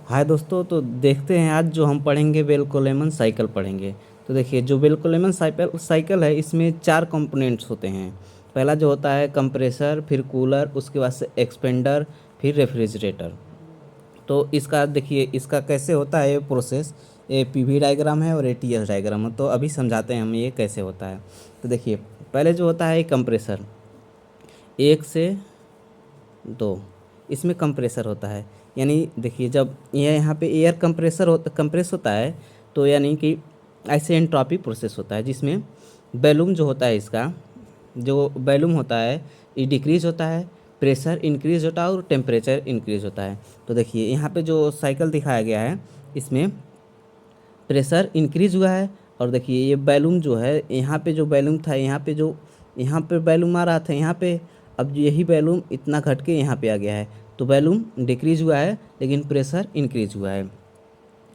हाय दोस्तों, तो देखते हैं आज जो हम पढ़ेंगे बेल-कोलेमन साइकिल पढ़ेंगे। तो देखिए जो बेल-कोलेमन साइकिल साइकिल है इसमें 4 कंपोनेंट्स होते हैं। पहला जो होता है कंप्रेसर, फिर कूलर, उसके बाद से एक्सपेंडर, फिर रेफ्रिजरेटर। तो इसका देखिए इसका कैसे होता है ये प्रोसेस। ये पीवी डायग्राम है और ये टीएस डायग्राम है। तो अभी समझाते हैं हम ये कैसे होता है। तो देखिए पहले जो होता है कंप्रेसर 1 से 2, इसमें कंप्रेसर होता है। यानी देखिए जब ये यहाँ पे एयर कंप्रेस होता है तो यानी कि ऐसे एंट्रोपी प्रोसेस होता है जिसमें वॉल्यूम जो होता है इसका जो वॉल्यूम होता है ये डिक्रीज होता है, प्रेशर इंक्रीज होता है और टेम्परेचर इंक्रीज होता है। तो देखिए यहाँ पे जो साइकिल दिखाया गया है इसमें प्रेशर इंक्रीज हुआ है और देखिए ये वॉल्यूम जो है यहाँ पे जो वॉल्यूम था यहाँ पे वॉल्यूम आ रहा था यहाँ पे, अब यही वॉल्यूम इतना घट के यहाँ पे आ गया है तो वॉल्यूम डिक्रीज हुआ है लेकिन प्रेशर इंक्रीज हुआ है।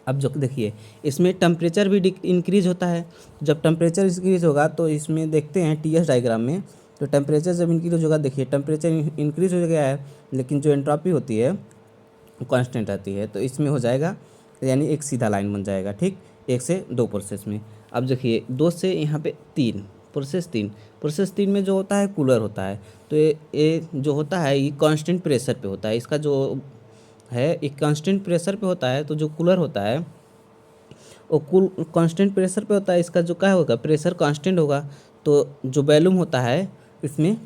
अब जो देखिए इसमें टेम्परेचर भी इंक्रीज होता है। जब टेम्परेचर इंक्रीज होगा तो इसमें देखते हैं टीएस डायग्राम में, तो टेम्परेचर जब इंक्रीज होगा देखिए टेम्परेचर इंक्रीज हो गया है लेकिन जो एंट्रोपी होती है वो कांस्टेंट रहती है। तो इसमें हो जाएगा यानी एक सीधा लाइन बन जाएगा, ठीक, 1 से 2 प्रोसेस में। अब देखिए 2 से यहाँ पे 3 प्रोसेस 3 में जो होता है कूलर होता है। तो ये जो होता है ये कांस्टेंट प्रेशर पे होता है, इसका जो है एक कांस्टेंट प्रेशर पे होता है। तो जो कूलर होता है वो कांस्टेंट प्रेशर पे होता है, इसका जो क्या होगा प्रेशर कांस्टेंट होगा। तो जो वॉल्यूम होता है इसमें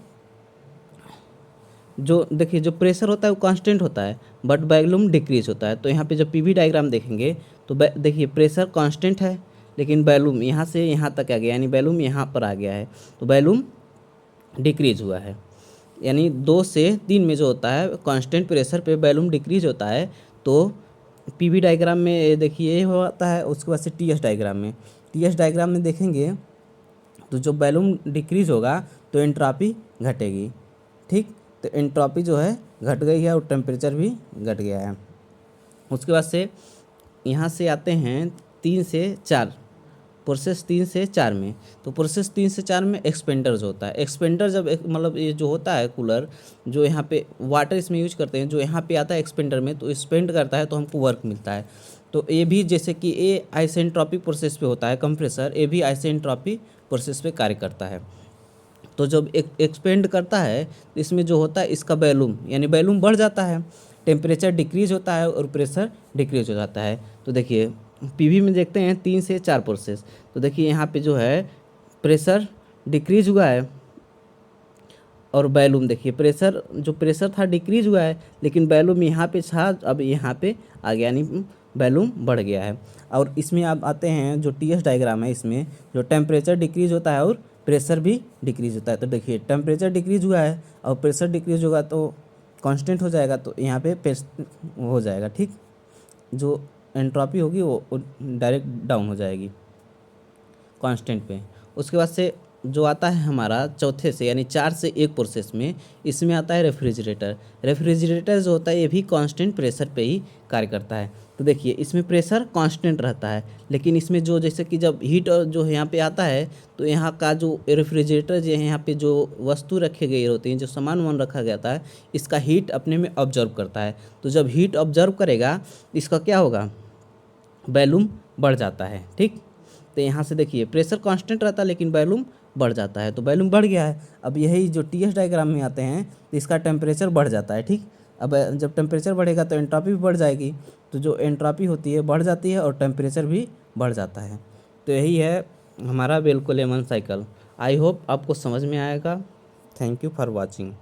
जो देखिए जो प्रेशर होता है वो कांस्टेंट होता है बट वॉल्यूम डिक्रीज होता है। तो यहाँ पे जब पीवी डायग्राम देखेंगे तो देखिए प्रेशर कांस्टेंट है लेकिन वॉल्यूम यहाँ से यहाँ तक आ गया यानी वॉल्यूम यहाँ पर आ गया है तो वॉल्यूम डिक्रीज हुआ है। यानी 2 से 3 में जो होता है कांस्टेंट प्रेशर पे वॉल्यूम डिक्रीज होता है। तो पीवी डायग्राम में ये देखिए ये होता है। उसके बाद से टीएस डायग्राम में देखेंगे तो जो वॉल्यूम डिक्रीज होगा तो एंट्रोपी घटेगी, ठीक। तो एंट्रोपी जो है घट गई है और टेम्परेचर भी घट गया है। उसके बाद से यहाँ से आते हैं 3 से 4, प्रोसेस 3 से 4 में। तो प्रोसेस 3 से 4 में एक्सपेंडर जो होता है, एक्सपेंडर जब मतलब ये जो होता है कूलर जो यहाँ पे वाटर इसमें यूज करते हैं, जो यहाँ पे आता है एक्सपेंडर में तो एक्सपेंड करता है तो हमको वर्क मिलता है। तो ये भी जैसे कि ये आइसेंट्रोपिक प्रोसेस पे होता है कंप्रेसर, ये भी आइसेंट्रोपिक प्रोसेस पे कार्य करता है। तो जब एक्सपेंड करता है तो इसमें जो होता है इसका वॉल्यूम यानी वॉल्यूम बढ़ जाता है, टेम्परेचर डिक्रीज होता है और प्रेशर डिक्रीज हो जाता है। तो देखिए पीवी में देखते हैं 3 से 4 प्रोसेस। तो देखिए यहाँ पे जो है प्रेशर डिक्रीज हुआ है और वॉल्यूम देखिए प्रेशर था डिक्रीज हुआ है लेकिन वॉल्यूम यहाँ पे था, अब यहाँ पे आ गया यानी वॉल्यूम बढ़ गया है। और इसमें अब आते हैं जो टीएस डायग्राम है, इसमें जो टेम्परेचर डिक्रीज होता है और प्रेशर भी डिक्रीज होता है। तो देखिए टेम्परेचर डिक्रीज हुआ है और प्रेशर डिक्रीज होगा तो कांस्टेंट हो जाएगा तो यहाँ पे हो जाएगा, ठीक। जो एंट्रोपी होगी वो डायरेक्ट डाउन हो जाएगी कांस्टेंट पे। उसके बाद से जो आता है हमारा चौथे से यानी 4 से 1 प्रोसेस में, इसमें आता है रेफ्रिजरेटर जो होता है ये भी कांस्टेंट प्रेशर पे ही कार्य करता है। तो देखिए इसमें प्रेशर कांस्टेंट रहता है लेकिन इसमें जो जैसे कि जब हीट जो यहाँ पे आता है तो यहाँ का जो रेफ्रिजरेटर जो है यहाँ पे जो वस्तु रखे गए होती हैं, जो सामान रखा गया था, इसका हीट अपने में ऑब्जर्व करता है। तो जब हीट ऑब्जर्व करेगा इसका क्या होगा वॉल्यूम बढ़ जाता है, ठीक। तो यहाँ से देखिए प्रेशर कांस्टेंट रहता है लेकिन वॉल्यूम बढ़ जाता है तो वॉल्यूम बढ़ गया है। अब यही जो टीएस डायग्राम में आते हैं तो इसका टेम्परेचर बढ़ जाता है, ठीक। अब जब टेम्परेचर बढ़ेगा तो एंट्रोपी भी बढ़ जाएगी। तो जो एंट्रोपी होती है बढ़ जाती है और टेम्परेचर भी बढ़ जाता है। तो यही है हमारा बेल-कोलेमन साइकिल। आई होप आपको समझ में आएगा। Thank you for watching.